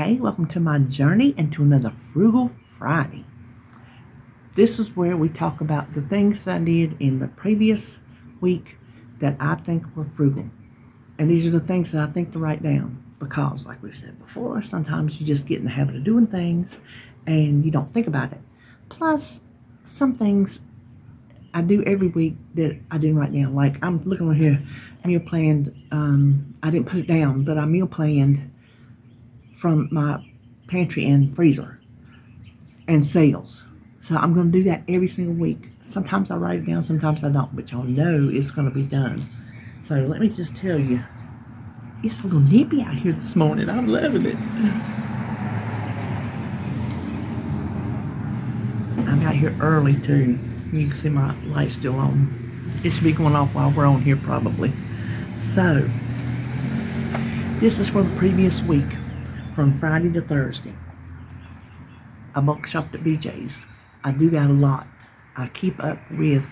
Hey, welcome to my journey and to another Frugal Friday. This is where we talk about the things that I did in the previous week that I think were frugal. And these are the things that I think to write down because, like we've said before, sometimes you just get in the habit of doing things and you don't think about it. Plus, some things I do every week that I didn't write down. Like I'm looking over here, meal planned. I didn't put it down, but I meal planned from my pantry and freezer and sales. So I'm going to do that every single week. Sometimes I write it down, sometimes I don't, but y'all know it's going to be done. So let me just tell you, it's a little nippy out here this morning. I'm loving it. I'm out here early too. You can see my light's still on. It should be going off while we're on here probably. So this is for the previous week, from Friday to Thursday. I bulk shopped at BJ's. I do that a lot. I keep up with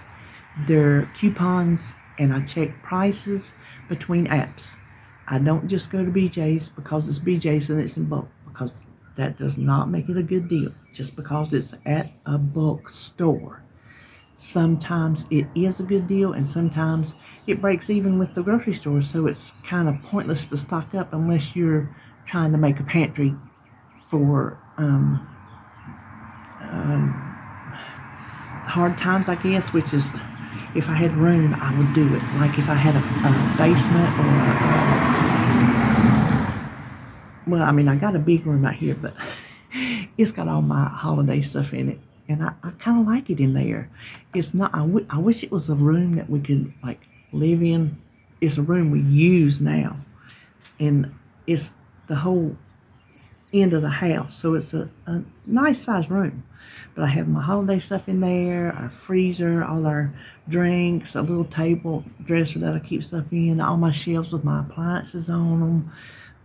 their coupons and I check prices between apps. I don't just go to BJ's because it's BJ's and it's in bulk, because that does not make it a good deal just because it's at a bulk store. Sometimes it is a good deal and sometimes it breaks even with the grocery store, so it's kind of pointless to stock up unless you're trying to make a pantry for hard times, I guess, which is if I had room, I would do it. Like if I had a basement or I got a big room out here, but it's got all my holiday stuff in it. And I kind of like it in there. It's not, I wish it was a room that we could like live in. It's a room we use now. And it's the whole end of the house. So it's a nice size room. But I have my holiday stuff in there, our freezer, all our drinks, a little table dresser that I keep stuff in, all my shelves with my appliances on them,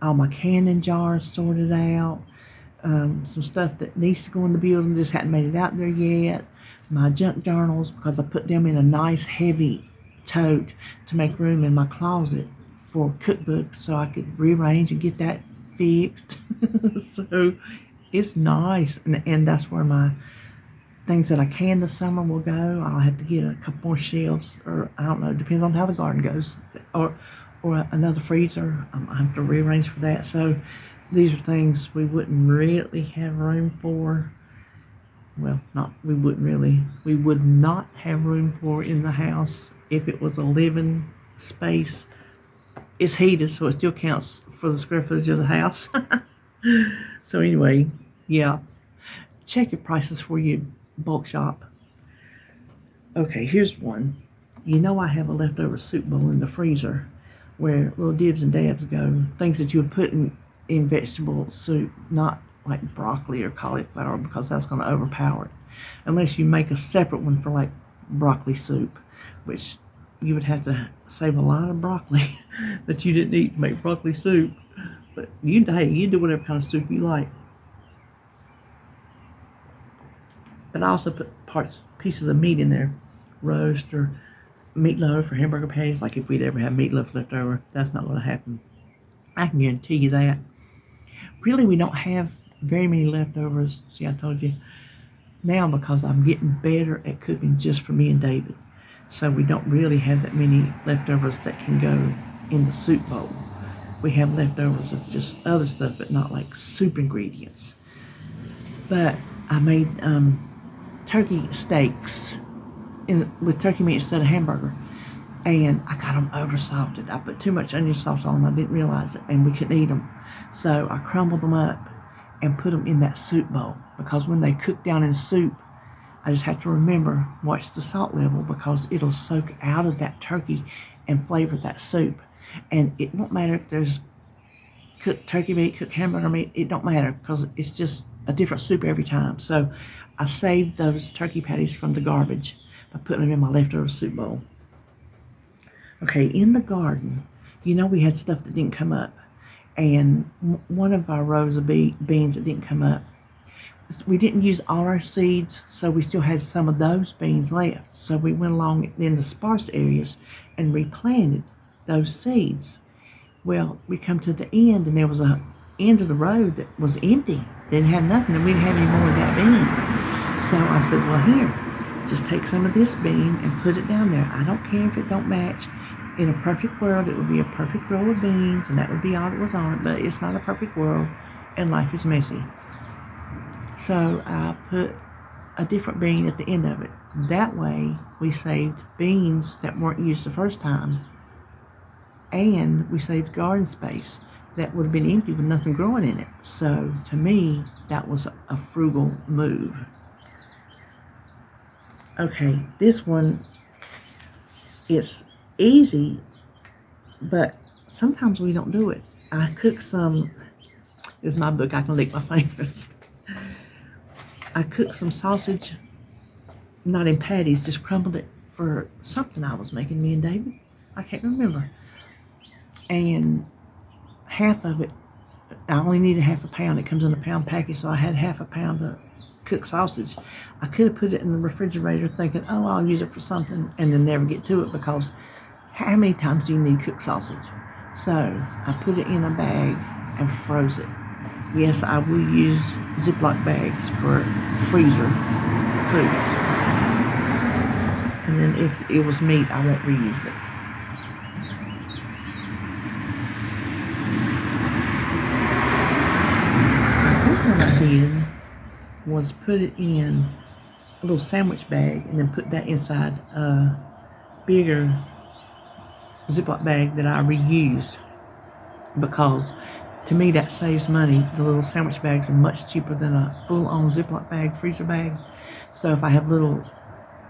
all my canning jars sorted out, some stuff that needs to go in the building, just hadn't made it out there yet, my junk journals, because I put them in a nice heavy tote to make room in my closet for cookbooks so I could rearrange and get that fixed. So it's nice, and that's where my things that I can this summer will go. I'll have to get a couple more shelves, or I don't know, depends on how the garden goes, or another freezer. I have to rearrange for that. So these are things we wouldn't really have room for. Well, we would not have room for in the house if it was a living space. It's heated, so it still counts for the square footage of the house. So anyway, yeah, check your prices for your bulk shop. Okay, here's one. You know I have a leftover soup bowl in the freezer where little dibs and dabs go. Things that you would put in vegetable soup, not like broccoli or cauliflower, because that's going to overpower it. Unless you make a separate one for like broccoli soup, which you would have to save a lot of broccoli that you didn't eat to make broccoli soup. But you do whatever kind of soup you like. But I also put pieces of meat in there, roast or meatloaf or hamburger patties. Like if we'd ever have meatloaf left over, that's not going to happen. I can guarantee you that. Really, we don't have very many leftovers. See, I told you now, because I'm getting better at cooking just for me and David. So we don't really have that many leftovers that can go in the soup bowl. We have leftovers of just other stuff, but not like soup ingredients. But I made turkey steaks with turkey meat instead of hamburger, and I got them over salted. I put too much onion sauce on them. I didn't realize it, and we couldn't eat them. So I crumbled them up and put them in that soup bowl, because when they cook down in soup, I just have to watch the salt level, because it'll soak out of that turkey and flavor that soup. And it won't matter if there's cooked turkey meat, cooked hamburger meat, it don't matter, because it's just a different soup every time. So I saved those turkey patties from the garbage by putting them in my leftover soup bowl. Okay, in the garden, we had stuff that didn't come up. And one of our rows of beans that didn't come up, we didn't use all our seeds, so we still had some of those beans left. So we went along in the sparse areas and replanted those seeds. Well, we come to the end and there was a end of the road that was empty, didn't have nothing, and we didn't have any more of that bean. So I said, well, here, just take some of this bean and put it down there. I don't care if it don't match. In a perfect world, it would be a perfect roll of beans, and that would be all that was on it, but it's not a perfect world, and life is messy. So I put a different bean at the end of it. That way, we saved beans that weren't used the first time, and we saved garden space that would have been empty with nothing growing in it. So to me, that was a frugal move. Okay, this one, it's easy, but sometimes we don't do it. I cook some, this is my book, I can lick my fingers. I cooked some sausage, not in patties, just crumbled it for something I was making, me and David. I can't remember. And half of it, I only needed half a pound. It comes in a pound package, so I had half a pound of cooked sausage. I could have put it in the refrigerator thinking, oh, I'll use it for something, and then never get to it, because how many times do you need cooked sausage? So I put it in a bag and froze it. Yes, I will use Ziploc bags for freezer foods. And then if it was meat, I won't reuse it. What I did was put it in a little sandwich bag and then put that inside a bigger Ziploc bag that I reused, because to me that saves money. The little sandwich bags are much cheaper than a full-on Ziploc bag, freezer bag. So if I have little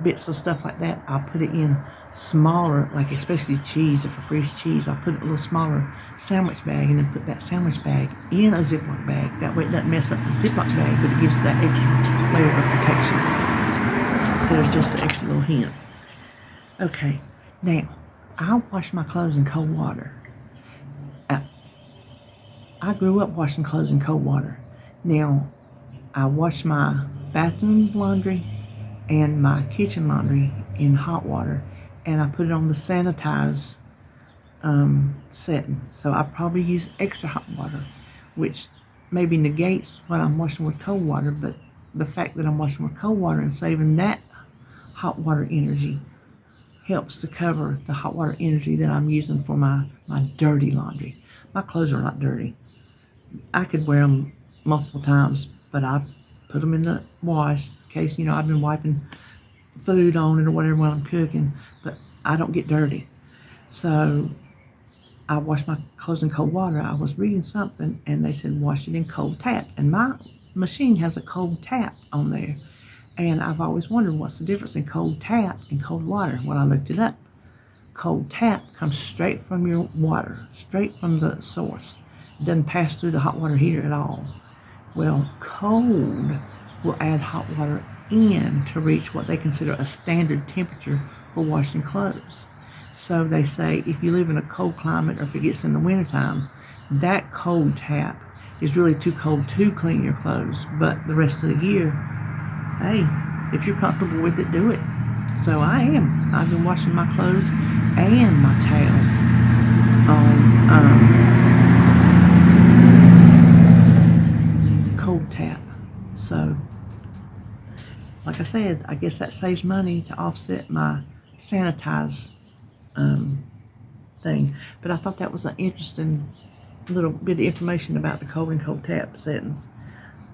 bits of stuff like that, I'll put it in smaller, like especially cheese. If I freeze cheese, I'll put it in a little smaller sandwich bag and then put that sandwich bag in a Ziploc bag. That way it doesn't mess up the Ziploc bag, but it gives that extra layer of protection. So there's just an extra little hint. Okay, now I wash my clothes in cold water. I grew up washing clothes in cold water. Now, I wash my bathroom laundry and my kitchen laundry in hot water, and I put it on the sanitized setting. So I probably use extra hot water, which maybe negates what I'm washing with cold water, but the fact that I'm washing with cold water and saving that hot water energy helps to cover the hot water energy that I'm using for my dirty laundry. My clothes are not dirty. I could wear them multiple times, but I put them in the wash in case, I've been wiping food on it or whatever while I'm cooking, but I don't get dirty. So I wash my clothes in cold water. I was reading something and they said wash it in cold tap, and my machine has a cold tap on there, and I've always wondered what's the difference in cold tap and cold water. When I looked it up, cold tap comes straight from your water, straight from the source. It doesn't pass through the hot water heater at all. Well, cold will add hot water in to reach what they consider a standard temperature for washing clothes. So they say if you live in a cold climate, or if it gets in the wintertime, that cold tap is really too cold to clean your clothes. But the rest of the year, hey, if you're comfortable with it, do it. So I am. I've been washing my clothes and my towels on cold tap. So, like I said, I guess that saves money to offset my sanitize thing. But I thought that was an interesting little bit of information about the cold and cold tap settings.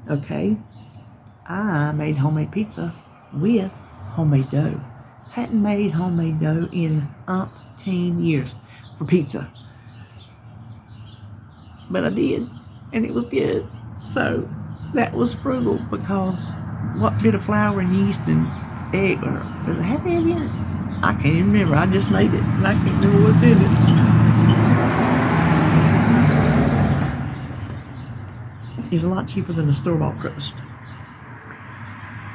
Okay, I made homemade pizza with homemade dough. Hadn't made homemade dough in umpteen years for pizza, but I did, and it was good. So that was frugal, because what bit of flour and yeast and egg, or does it have egg in it? I can't even remember. I just made it, and I can't remember what's in it. It's a lot cheaper than the store-bought crust.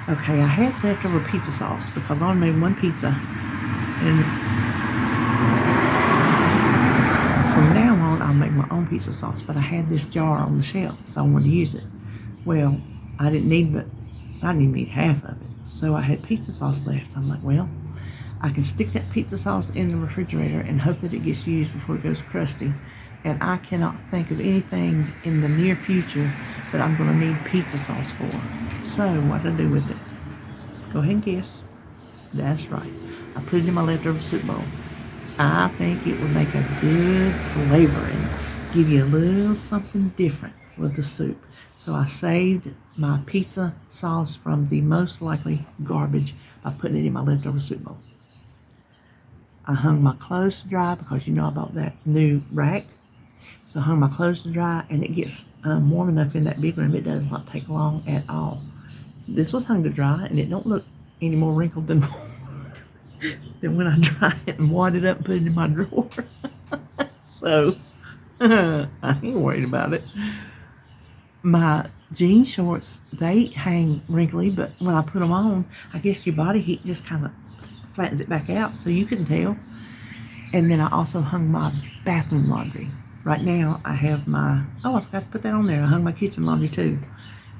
Okay, I had leftover pizza sauce because I only made one pizza, and from now on I'll make my own pizza sauce. But I had this jar on the shelf, so I wanted to use it. Well, I didn't even need half of it, so I had pizza sauce left. I'm like, well, I can stick that pizza sauce in the refrigerator and hope that it gets used before it goes crusty. and I cannot think of anything in the near future that I'm going to need pizza sauce for. So what do I do with it? Go ahead and guess. That's right. I put it in my leftover soup bowl. I think it would make a good flavor and give you a little something different for the soup. So I saved my pizza sauce from the most likely garbage by putting it in my leftover soup bowl. I hung my clothes to dry because you know I bought that new rack. So I hung my clothes to dry, and it gets warm enough in that big room. It does not take long at all. This was hung to dry, and it don't look any more wrinkled than when I dry it and wad it up and put it in my drawer. So I ain't worried about it. My jean shorts, they hang wrinkly, but when I put them on, I guess your body heat just kind of flattens it back out, so you can tell. And then I also hung my bathroom laundry. Right now I have my, I forgot to put that on there. I hung my kitchen laundry too.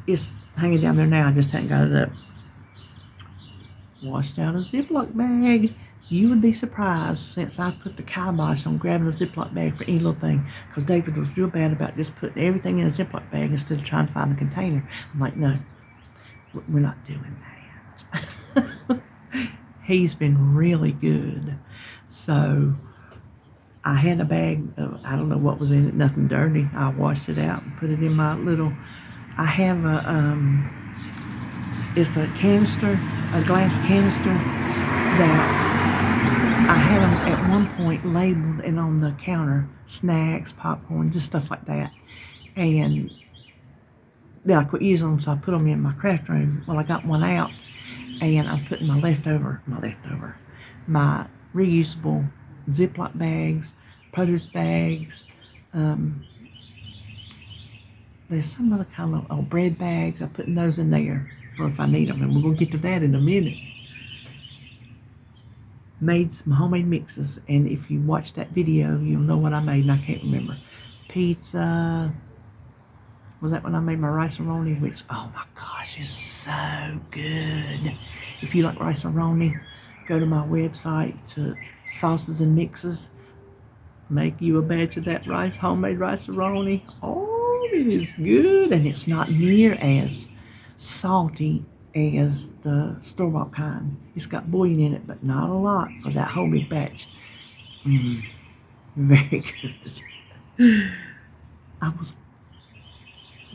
It's hanging down there now. I just haven't got it up. Washed out a Ziploc bag. You would be surprised since I put the kibosh on grabbing a Ziploc bag for any little thing, because David was real bad about just putting everything in a Ziploc bag instead of trying to find a container. I'm like, no, we're not doing that. He's been really good. So I had a bag of, I don't know what was in it, nothing dirty. I washed it out and put it in my little, I have it's a canister, a glass canister that I had them at one point labeled and on the counter, snacks, popcorn, just stuff like that. And then I quit using them, so I put them in my craft room. Well, I got one out, and I'm putting my reusable Ziploc bags, produce bags. There's some other kind of bread bags. I'm putting those in there for if I need them, and we're going to get to that in a minute. Made some homemade mixes, and if you watch that video, you'll know what I made, and I can't remember. Pizza. Was that when I made my rice-a-roni? Which, oh my gosh, is so good. If you like rice-a-roni, go to my website to sauces and mixes. Make you a batch of that homemade rice-a-roni. Oh, it is good, and it's not near as salty as the store-bought kind. It's got bouillon in it, but not a lot for that whole big batch. Very good. I was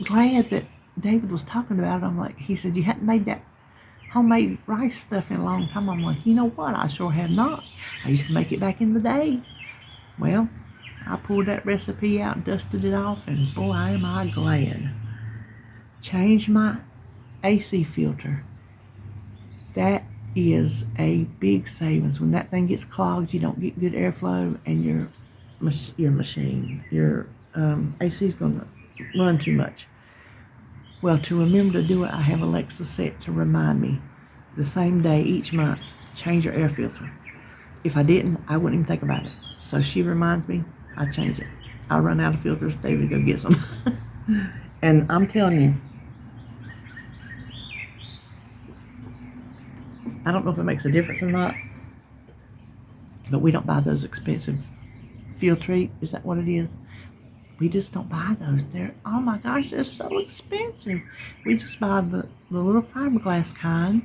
glad that David was talking about it. I'm like, he said, you hadn't made that homemade rice stuff in a long time. I'm like, you know what? I sure have not. I used to make it back in the day. Well, I pulled that recipe out, dusted it off, and boy, am I glad. Changed my AC filter. That is a big savings. When that thing gets clogged, you don't get good airflow, and your AC is going to run too much. Well, to remember to do it, I have Alexa set to remind me the same day each month, change your air filter. If I didn't, I wouldn't even think about it. So she reminds me, I change it. I run out of filters, David go get some. And I'm telling you, I don't know if it makes a difference or not, but we don't buy those expensive Filtrete. Is that what it is? We just don't buy those. They're, oh my gosh, they're so expensive. We just buy the little fiberglass kind,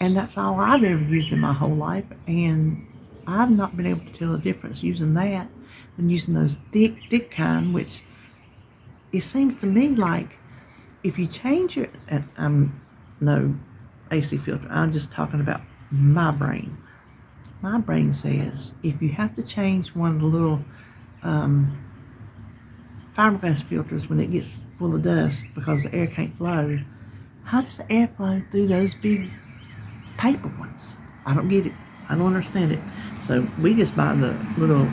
and that's all I've ever used in my whole life. And I've not been able to tell the difference using that than using those thick kind, which it seems to me like if you change it, and I'm no AC filter, I'm just talking about my brain. My brain says if you have to change one of the little fiberglass filters when it gets full of dust because the air can't flow, how does the air flow through those big paper ones? I don't get it. I don't understand it. So we just buy the little,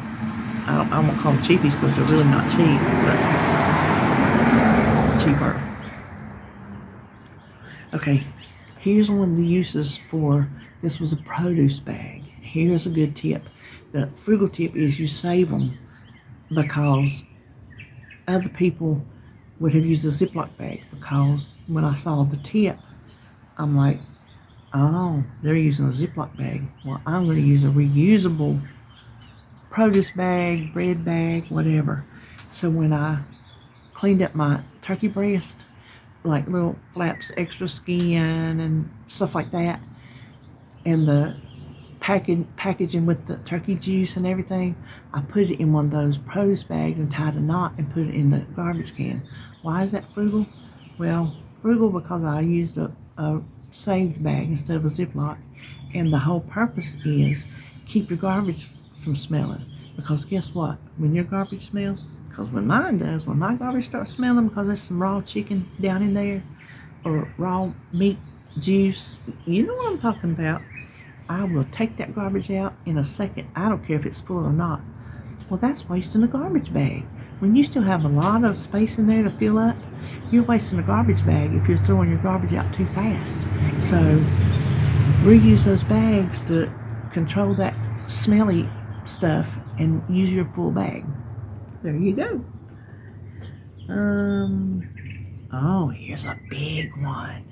I won't call them cheapies because they're really not cheap, but cheaper. Okay, here's one of the uses for, this was a produce bag. Here's a good tip. The frugal tip is you save them because other people would have used a Ziploc bag, because when I saw the tip, I'm like, oh, they're using a Ziploc bag. Well, I'm going to use a reusable produce bag, bread bag, whatever. So when I cleaned up my turkey breast, like little flaps, extra skin and stuff like that, and the packaging with the turkey juice and everything, I put it in one of those produce bags and tied a knot and put it in the garbage can. Why is that frugal? Well, frugal because I used a saved bag instead of a Ziploc, and the whole purpose is keep your garbage from smelling. Because guess what? When your garbage smells, because when mine does, when my garbage starts smelling because there's some raw chicken down in there or raw meat juice, you know what I'm talking about. I will take that garbage out in a second. I don't care if it's full or not. Well, that's wasting a garbage bag. When you still have a lot of space in there to fill up, you're wasting a garbage bag if you're throwing your garbage out too fast. So reuse those bags to control that smelly stuff and use your full bag. There you go. Oh, here's a big one.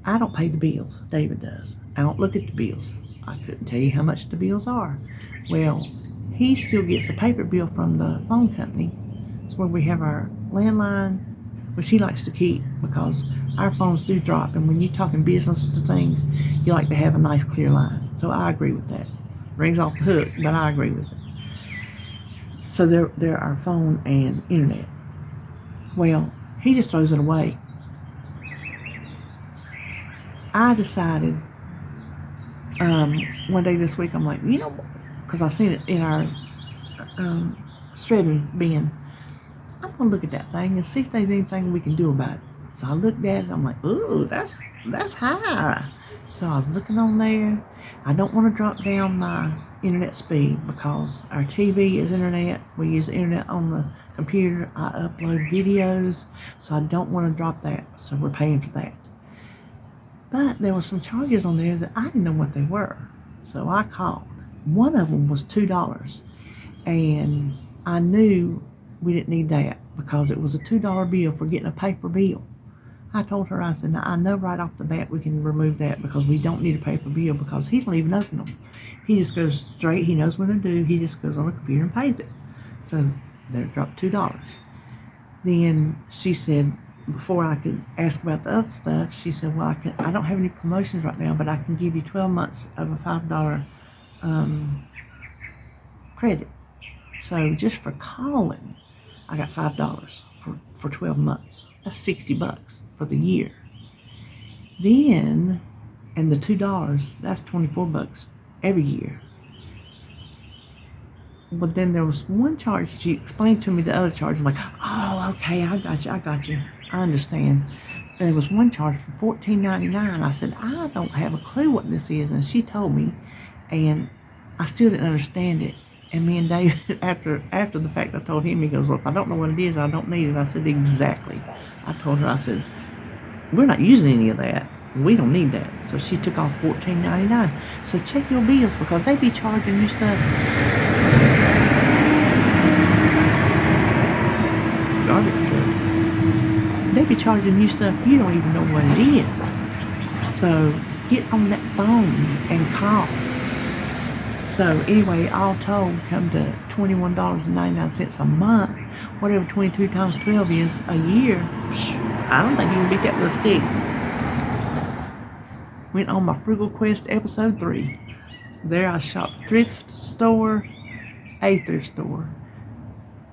I don't pay the bills. David does. I don't look at the bills. I couldn't tell you how much the bills are. Well, he still gets a paper bill from the phone company. It's where we have our landline, which he likes to keep because our phones do drop, and when you're talking business to things, you like to have a nice clear line. So I agree with that. Rings off the hook, but I agree with it. So they're our phone and internet. Well, he just throws it away. I decided one day this week, I'm like, because I seen it in our shredding bin, I'm gonna look at that thing and see if there's anything we can do about it. So I looked at it, I'm like, ooh, that's high. So I was looking on there. I don't want to drop down my internet speed because our TV is internet. We use the internet on the computer. I upload videos, so I don't want to drop that. So we're paying for that. But there were some charges on there that I didn't know what they were. So I called. One of them was $2. And I knew we didn't need that because it was a $2 bill for getting a paper bill. I told her, I said, now I know right off the bat we can remove that because we don't need a paper bill because he don't even open them. He just goes straight, he knows what to do, he just goes on the computer and pays it. So they dropped $2. Then she said, before I could ask about the other stuff, she said, well, I don't have any promotions right now, but I can give you 12 months of a $5 credit. So just for calling, I got $5 for 12 months. That's $60 for the year. Then, and the $2, that's $24 every year. But then there was one charge, she explained to me the other charge. I'm like, oh, okay, I got you. I understand. There was one charge for $14.99. I said, I don't have a clue what this is. And she told me, and I still didn't understand it. And me and David, after the fact, I told him, he goes, well, if I don't know what it is, I don't need it. I said, exactly. I told her, I said, we're not using any of that. We don't need that. So she took off $14.99. So check your bills because they be charging you stuff. Garbage truck. They be charging you stuff you don't even know what it is. So get on that phone and call. So anyway, all told, come to $21.99 a month. Whatever 22 times 12 is a year. I don't think you can beat that with a stick. Went on my Frugal Quest episode 3. There I shopped a thrift store,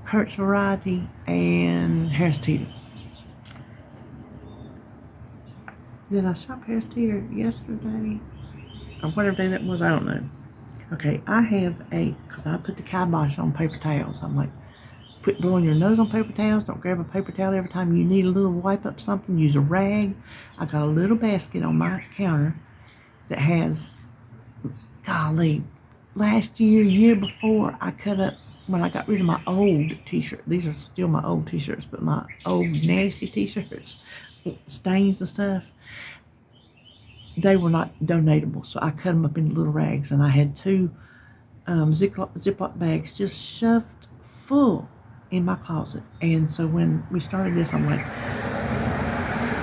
Kurt's Variety, and Harris Teeter. Did I shop Harris Teeter yesterday? Or whatever day that was, I don't know. Okay, I have because I put the kibosh on paper towels. I'm like, quit blowing your nose on paper towels. Don't grab a paper towel every time you need a little wipe up something. Use a rag. I got a little basket on my counter that has, golly, last year before, I cut up, when I got rid of my old t-shirt. These are still my old t-shirts, but my old nasty t-shirts, stains and stuff, they were not donatable, so I cut them up into little rags, and I had 2 Ziploc bags just shoved full in my closet. And so when we started this, I'm like,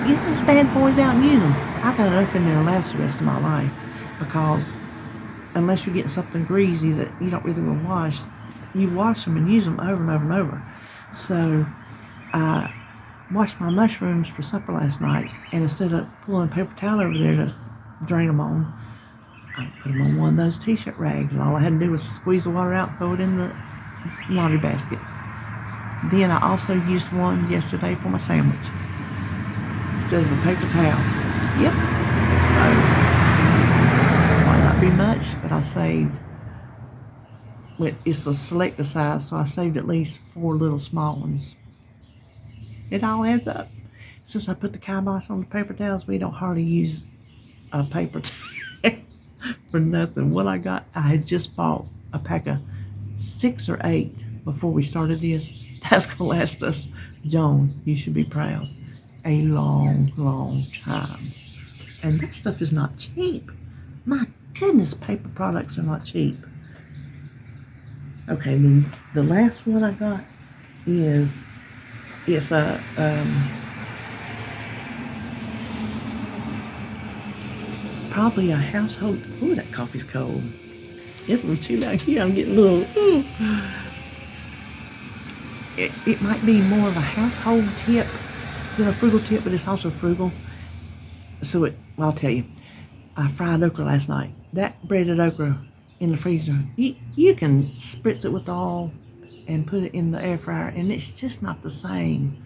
get those bad boys out and use them. I got enough in there to last the rest of my life because unless you're getting something greasy that you don't really want to wash, you wash them and use them over and over and over. So I washed my mushrooms for supper last night, and instead of pulling a paper towel over there to drain them on, I put them on one of those t-shirt rags, and all I had to do was squeeze the water out and throw it in the laundry basket. Then I also used one yesterday for my sandwich instead of a paper towel. Yep. So might not be much, but I saved. It's a selected size, so I saved at least 4 little small ones. It all adds up. Since I put the kibosh on the paper towels, we don't hardly use a paper towel for nothing. What I got, I had just bought a pack of 6 or 8 before we started this. That's gonna last us, Joan, you should be proud, a long, long time. And that stuff is not cheap. My goodness, paper products are not cheap. Okay, then the last one I got is, it's a probably a household. Ooh, that coffee's cold. It's a little chilly out here. I'm getting a little. It might be more of a household tip than a frugal tip, but it's also frugal. So well, I'll tell you. I fried okra last night. That breaded okra in the freezer, you can spritz it with oil and put it in the air fryer, and it's just not the same.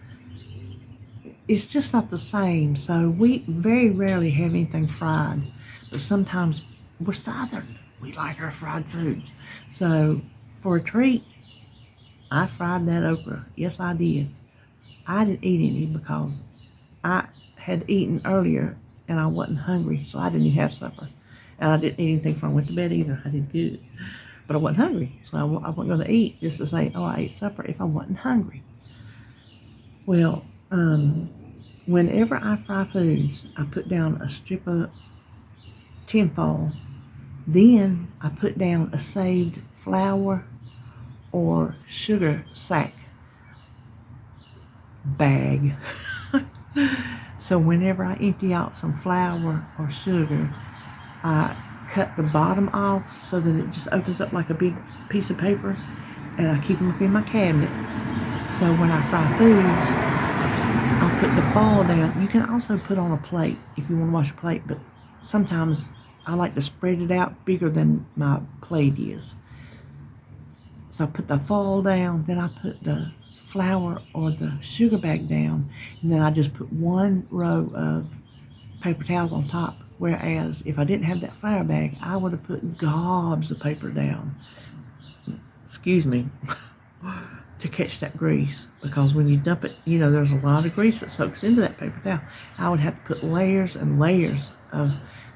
It's just not the same. So we very rarely have anything fried, but sometimes we're Southern. We like our fried foods. So for a treat, I fried that okra. Yes, I did. I didn't eat any because I had eaten earlier and I wasn't hungry, so I didn't even have supper. And I didn't eat anything before I went to bed either. I did good. But I wasn't hungry, so I wasn't going to eat just to say, oh, I ate supper if I wasn't hungry. Well, whenever I fry foods, I put down a strip of tinfoil. Then I put down a saved flour or sugar sack bag. So whenever I empty out some flour or sugar, I cut the bottom off so that it just opens up like a big piece of paper, and I keep them up in my cabinet. So when I fry foods, I'll put the foil down. You can also put on a plate if you want to wash a plate, but sometimes I like to spread it out bigger than my plate is. So I put the foil down, then I put the flour or the sugar bag down, and then I just put one row of paper towels on top. Whereas if I didn't have that flour bag, I would have put gobs of paper down. Excuse me. To catch that grease, because when you dump it, there's a lot of grease that soaks into that paper towel. I would have to put layers and layers of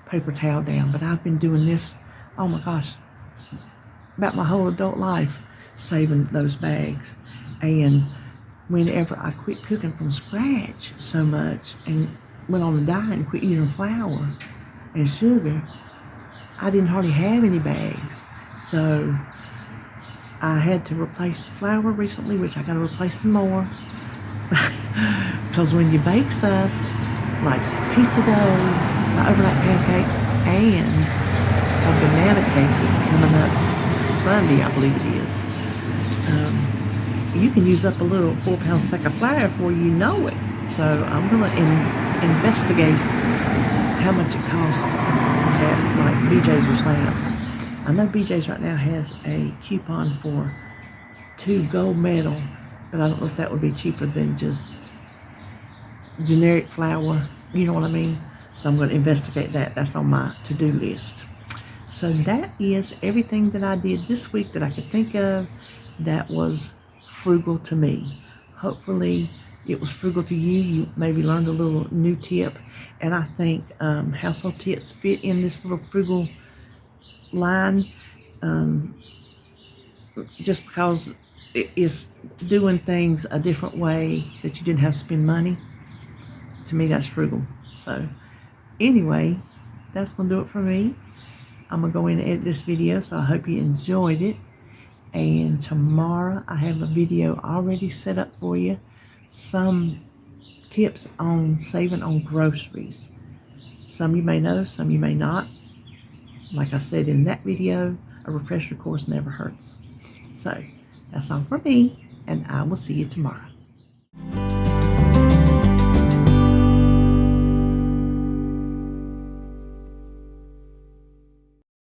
paper towel down, but I've been doing this, oh my gosh, about my whole adult life, saving those bags. And whenever I quit cooking from scratch so much and went on a diet and quit using flour and sugar, I didn't hardly have any bags. So I had to replace flour recently, which I got to replace some more. Because when you bake stuff like pizza dough, overnight pancakes, and a banana cake that's coming up Sunday, I believe it is, you can use up a little 4-pound sack of flour before you know it. So I'm going to investigate how much it costs at like BJ's or Sam's. I know BJ's right now has a coupon for 2 gold medal, but I don't know if that would be cheaper than just generic flour. You know what I mean? So I'm going to investigate that. That's on my to-do list. So that is everything that I did this week that I could think of that was frugal to me. Hopefully it was frugal to you. You maybe learned a little new tip. And I think household tips fit in this little frugal line, just because it is doing things a different way that you didn't have to spend money. To me, that's frugal. So anyway, that's going to do it for me. I'm going to go in and edit this video, so I hope you enjoyed it. And tomorrow I have a video already set up for you. Some tips on saving on groceries. Some you may know, some you may not. Like I said in that video, a refresher course never hurts. So that's all for me. and I will see you tomorrow.